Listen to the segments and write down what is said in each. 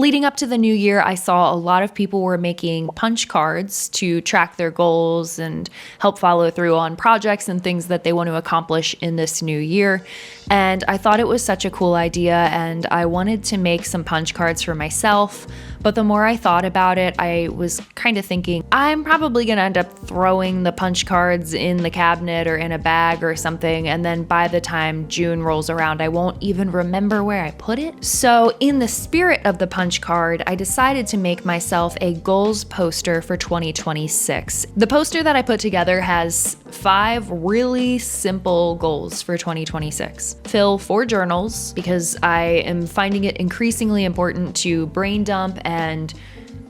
Leading up to the new year, I saw a lot of people were making punch cards to track their goals and help follow through on projects and things that they want to accomplish in this new year. And I thought it was such a cool idea, and I wanted to make some punch cards for myself. But the more I thought about it, I was kind of thinking, I'm probably going to end up throwing the punch cards in the cabinet or in a bag or something. And then by the time June rolls around, I won't even remember where I put it. So in the spirit of the punch card, I decided to make myself a goals poster for 2026. The poster that I put together has 5 really simple goals for 2026. Fill 4 journals, because I am finding it increasingly important to brain dump and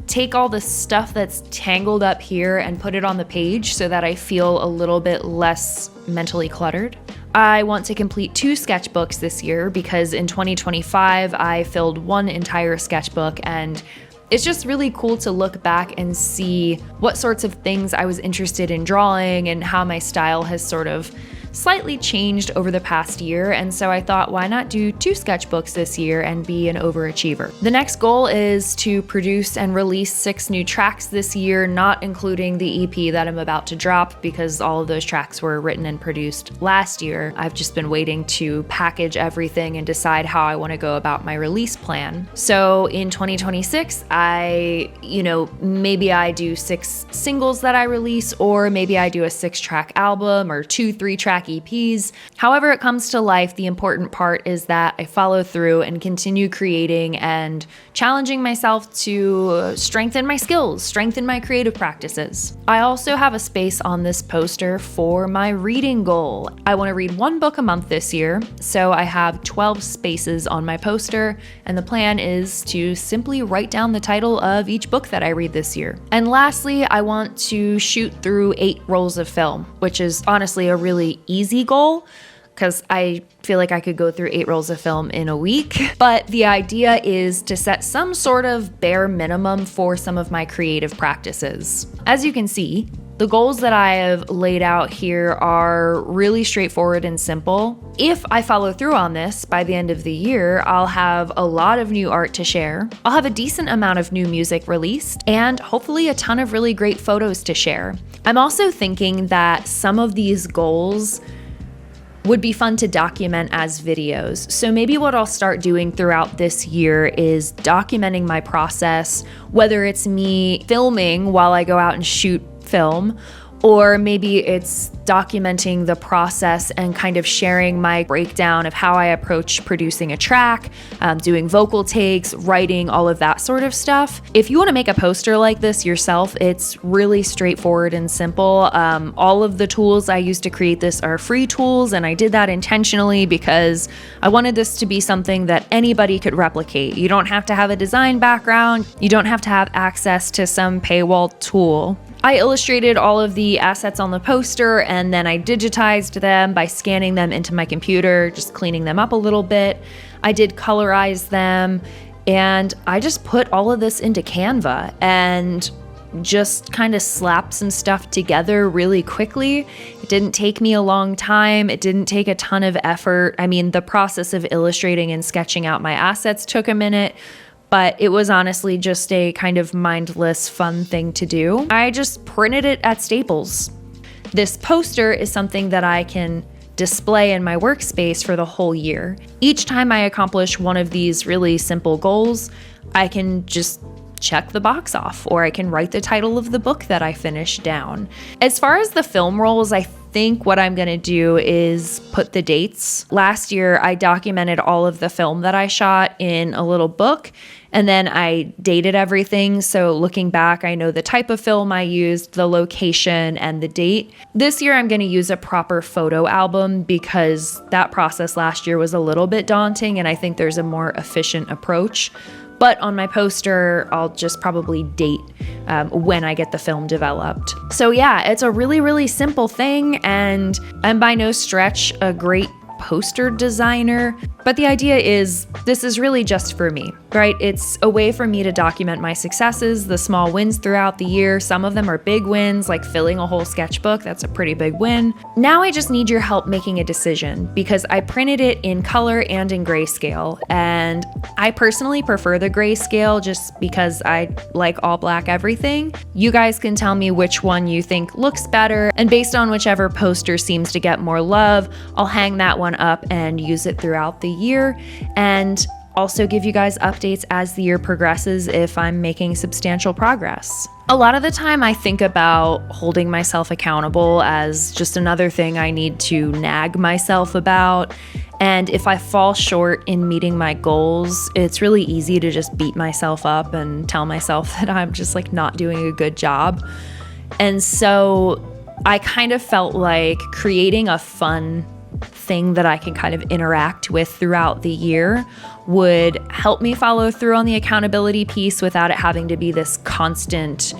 take all the stuff that's tangled up here and put it on the page so that I feel a little bit less mentally cluttered. I want to complete 2 sketchbooks this year because in 2025 I filled 1 entire sketchbook, and it's just really cool to look back and see what sorts of things I was interested in drawing and how my style has sort of slightly changed over the past year. And so I thought, why not do 2 sketchbooks this year and be an overachiever? The next goal is to produce and release 6 new tracks this year, not including the EP that I'm about to drop, because all of those tracks were written and produced last year. I've just been waiting to package everything and decide how I want to go about my release plan. So in 2026, maybe I do 6 singles that I release, or maybe I do a 6-track album or 2 3-track EPs. However it comes to life, the important part is that I follow through and continue creating and challenging myself to strengthen my skills, strengthen my creative practices. I also have a space on this poster for my reading goal. I want to read 1 book a month this year, so I have 12 spaces on my poster, and the plan is to simply write down the title of each book that I read this year. And lastly, I want to shoot through 8 rolls of film, which is honestly a really easy goal because I feel like I could go through 8 rolls of film in a week. But the idea is to set some sort of bare minimum for some of my creative practices. As you can see, the goals that I have laid out here are really straightforward and simple. If I follow through on this, by the end of the year, I'll have a lot of new art to share. I'll have a decent amount of new music released, and hopefully a ton of really great photos to share. I'm also thinking that some of these goals would be fun to document as videos. So maybe what I'll start doing throughout this year is documenting my process, whether it's me filming while I go out and shoot film, or maybe it's documenting the process and kind of sharing my breakdown of how I approach producing a track, doing vocal takes, writing, all of that sort of stuff. If you want to make a poster like this yourself, it's really straightforward and simple. All of the tools I use to create this are free tools, and I did that intentionally because I wanted this to be something that anybody could replicate. You don't have to have a design background. You don't have to have access to some paywall tool. I illustrated all of the assets on the poster, and then I digitized them by scanning them into my computer, just cleaning them up a little bit. I did colorize them, and I just put all of this into Canva and just kind of slapped some stuff together really quickly. It didn't take me a long time. It didn't take a ton of effort. I mean, the process of illustrating and sketching out my assets took a minute, but it was honestly just a kind of mindless, fun thing to do. I just printed it at Staples. This poster is something that I can display in my workspace for the whole year. Each time I accomplish one of these really simple goals, I can just check the box off, or I can write the title of the book that I finished down. As far as the film rolls, I think what I'm gonna do is put the dates. Last year, I documented all of the film that I shot in a little book, and then I dated everything. So looking back, I know the type of film I used, the location, and the date. This year, I'm gonna use a proper photo album because that process last year was a little bit daunting, and I think there's a more efficient approach. But on my poster, I'll just probably date when I get the film developed. So yeah, it's a really, really simple thing, and I'm by no stretch a great poster designer, but the idea is this is really just for me. right? It's a way for me to document my successes, the small wins throughout the year. Some of them are big wins, like filling a whole sketchbook. That's a pretty big win. Now I just need your help making a decision because I printed it in color and in grayscale. And I personally prefer the grayscale just because I like all black everything. You guys can tell me which one you think looks better. And based on whichever poster seems to get more love, I'll hang that one up and use it throughout the year. And also give you guys updates as the year progresses if I'm making substantial progress. A lot of the time I think about holding myself accountable as just another thing I need to nag myself about. And if I fall short in meeting my goals, it's really easy to just beat myself up and tell myself that I'm just like not doing a good job. And so I kind of felt like creating a fun thing that I can kind of interact with throughout the year would help me follow through on the accountability piece without it having to be this constant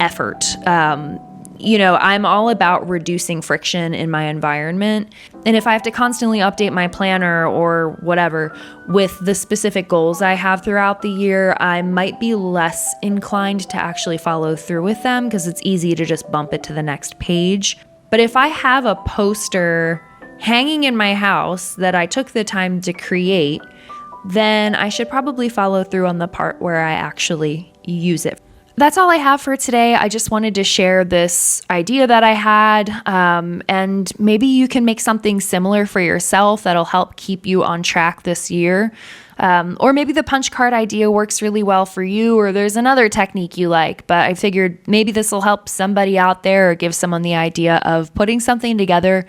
effort. I'm all about reducing friction in my environment. And if I have to constantly update my planner or whatever with the specific goals I have throughout the year, I might be less inclined to actually follow through with them because it's easy to just bump it to the next page. But if I have a poster hanging in my house that I took the time to create, then I should probably follow through on the part where I actually use it. That's all I have for today. I just wanted to share this idea that I had, and maybe you can make something similar for yourself that'll help keep you on track this year. Or maybe the punch card idea works really well for you, or there's another technique you like, but I figured maybe this will help somebody out there or give someone the idea of putting something together.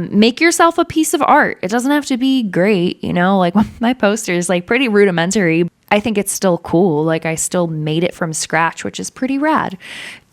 Make yourself a piece of art. It doesn't have to be great, like my poster is like pretty rudimentary. I think it's still cool. Like I still made it from scratch, which is pretty rad.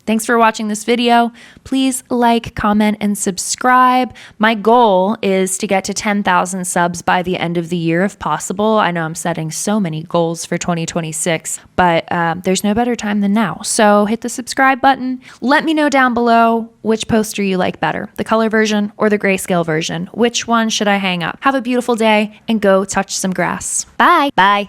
Thanks for watching this video. Please like, comment, and subscribe. My goal is to get to 10,000 subs by the end of the year if possible. I know I'm setting so many goals for 2026, but there's no better time than now. So hit the subscribe button. Let me know down below which poster you like better, the color version or the grayscale version. Which one should I hang up? Have a beautiful day and go touch some grass. Bye. Bye.